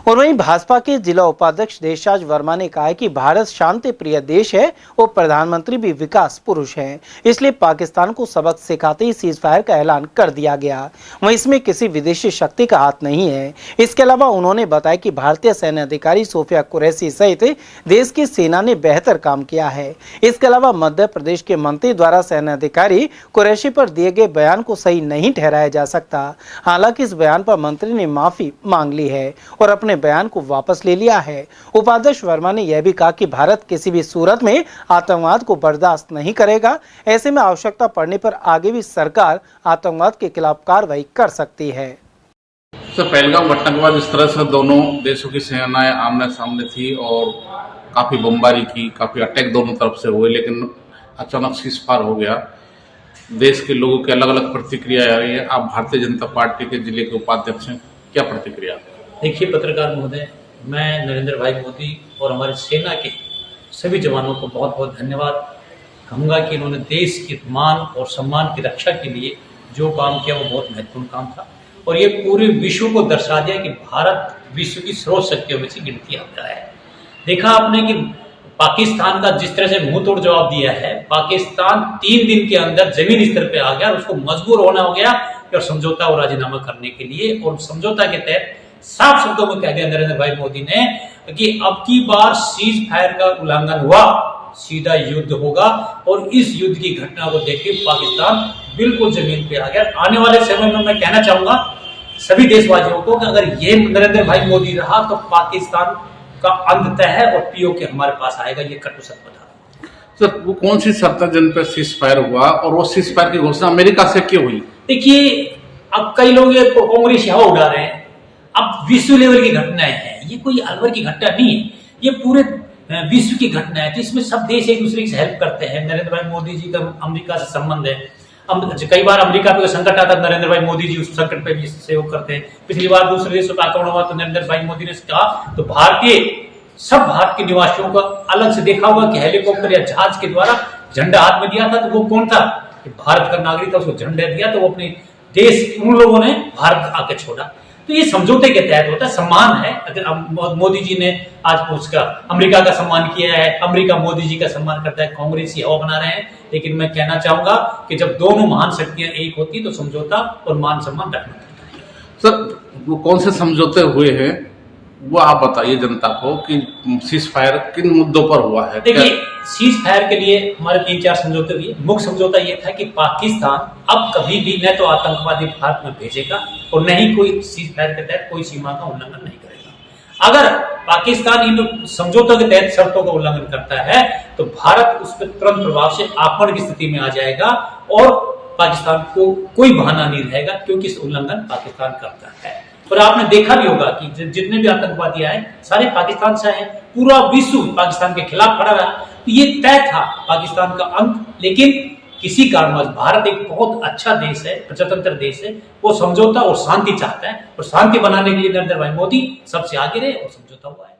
और वहीं भाजपा के जिला उपाध्यक्ष देशराज वर्मा ने कहा है कि भारत शांति प्रिय देश है और प्रधानमंत्री भी विकास पुरुष हैं, इसलिए पाकिस्तान को सबक सिखाते ही सीज फायर का ऐलान कर दिया गया। वहीं इसमें किसी विदेशी शक्ति का हाथ नहीं है। इसके अलावा उन्होंने बताया कि भारतीय सैन्य अधिकारी सोफिया कुरैशी सहित देश की सेना ने बेहतर काम किया है। इसके अलावा मध्य प्रदेश के मंत्री द्वारा सैन्य अधिकारी कुरैशी पर दिए गए बयान को सही नहीं ठहराया जा सकता। हालांकि इस बयान पर मंत्री ने माफी मांग ली है और अपने बयान को वापस ले लिया है। उपाध्यक्ष वर्मा ने यह भी कहा कि भारत किसी भी सूरत में आतंकवाद को बर्दाश्त नहीं करेगा। ऐसे में आवश्यकता पड़ने पर आगे भी सरकार आतंकवाद के खिलाफ कार्रवाई कर सकती है। पहलगाम घटना के बाद इस तरह से दोनों देशों की सेनाएं आमने सामने थी और काफी बमबारी की, काफी अटैक दोनों तरफ से हुए, लेकिन अचानक सीज फायर हो गया। देश के लोगों की अलग अलग प्रतिक्रिया आ रही है। आप भारतीय जनता पार्टी के जिले के उपाध्यक्ष हैं, क्या प्रतिक्रिया? देखिए पत्रकार महोदय, मैं नरेंद्र भाई मोदी और हमारे सेना के सभी जवानों को बहुत बहुत धन्यवाद कहूँगा कि इन्होंने देश के मान और सम्मान की रक्षा के लिए जो काम किया वो बहुत महत्वपूर्ण काम था और ये पूरे विश्व को दर्शा दिया कि भारत विश्व की स्रोत शक्तियों में से गिनती आता है। देखा आपने कि पाकिस्तान का जिस तरह से मुंह तोड़ जवाब दिया है, पाकिस्तान 3 दिन के अंदर जमीन स्तर पे आ गया और उसको मजबूर होना हो गया और समझौता और राजीनामा करने के लिए, और समझौता के तहत साफ शब्दों में कह दिया नरेंद्र भाई मोदी ने कि अब की बार सीज फायर का उल्लंघन हुआ, सीधा युद्ध होगा। और इस युद्ध की घटना को देख के पाकिस्तान बिल्कुल जमीन पे आ गया। आने वाले समय में मैं कहना चाहूंगा सभी देशवासियों को कि अगर ये नरेंद्र भाई मोदी रहा तो पाकिस्तान का अंत तय है और पीओके हमारे पास आएगा, ये कटु सत्य बता। सर, वो कौन सी सत्ता जिन पर सीज फायर हुआ और वो सीज फायर की घोषणा अमेरिका से क्यों हुई? देखिए, अब कई लोग ये कांग्रेस हवा उड़ा रहे हैं। अब विश्व लेवल की घटनाएं हैं, ये कोई अलवर की घटना नहीं है, ये पूरे विश्व की घटना है। तो इसमें सब देश एक दूसरे की हेल्प करते हैं। नरेंद्र भाई मोदी जी का अमेरिका से संबंध है। कई बार अमेरिका पे संकट आता है, नरेंद्र भाई मोदी जी उस संकट पे भी सहयोग करते हैं। पिछली बार दूसरे देशों का आक्रमण हुआ तो नरेंद्र भाई मोदी ने कहा तो सब भारत के निवासियों को अलग से देखा हुआ कि हेलीकॉप्टर या जहाज के द्वारा झंडा हाथ में दिया था तो वो कौन था? भारत का नागरिक था, उसको झंडा दिया तो वो अपने देश, उन लोगों ने भारत आके छोड़ा। तो ये समझौते के तहत होता है, सम्मान है। अगर मोदी जी ने आज उसका अमेरिका का सम्मान किया है, अमेरिका मोदी जी का सम्मान करता है, कांग्रेस ही हवा बना रहे हैं। लेकिन मैं कहना चाहूंगा कि जब दोनों महान शक्तियां एक होती तो समझौता और मान सम्मान रखना पड़ता है। सर, वो कौन से समझौते हुए हैं वो आप बताइए जनता को कि सीज फायर किन मुद्दों पर हुआ है? देखिए, सीज फायर के लिए हमारे 3-4 समझौते हुए। मुख्य समझौता ये था कि पाकिस्तान अब कभी भी न तो आतंकवादी भारत में भेजेगा और न ही कोई सीज फायर के तहत कोई सीमा का उल्लंघन नहीं करेगा। अगर पाकिस्तान इन समझौतों के तहत शर्तों का उल्लंघन करता है तो भारत उस पर तुरंत प्रभाव से आक्रमण की स्थिति में आ जाएगा और पाकिस्तान को कोई बहाना नहीं रहेगा, क्योंकि इस उल्लंघन पाकिस्तान करता है। और आपने देखा भी होगा कि जितने भी आतंकवादी आए सारे पाकिस्तान से आए, पूरा विश्व पाकिस्तान के खिलाफ खड़ा रहा। तो ये तय था पाकिस्तान का अंत। लेकिन किसी कारणवश भारत एक बहुत अच्छा देश है, प्रजातंत्र देश है, वो समझौता और शांति चाहता है और शांति बनाने के लिए नरेंद्र भाई मोदी सबसे आगे रहे और समझौता हुआ है।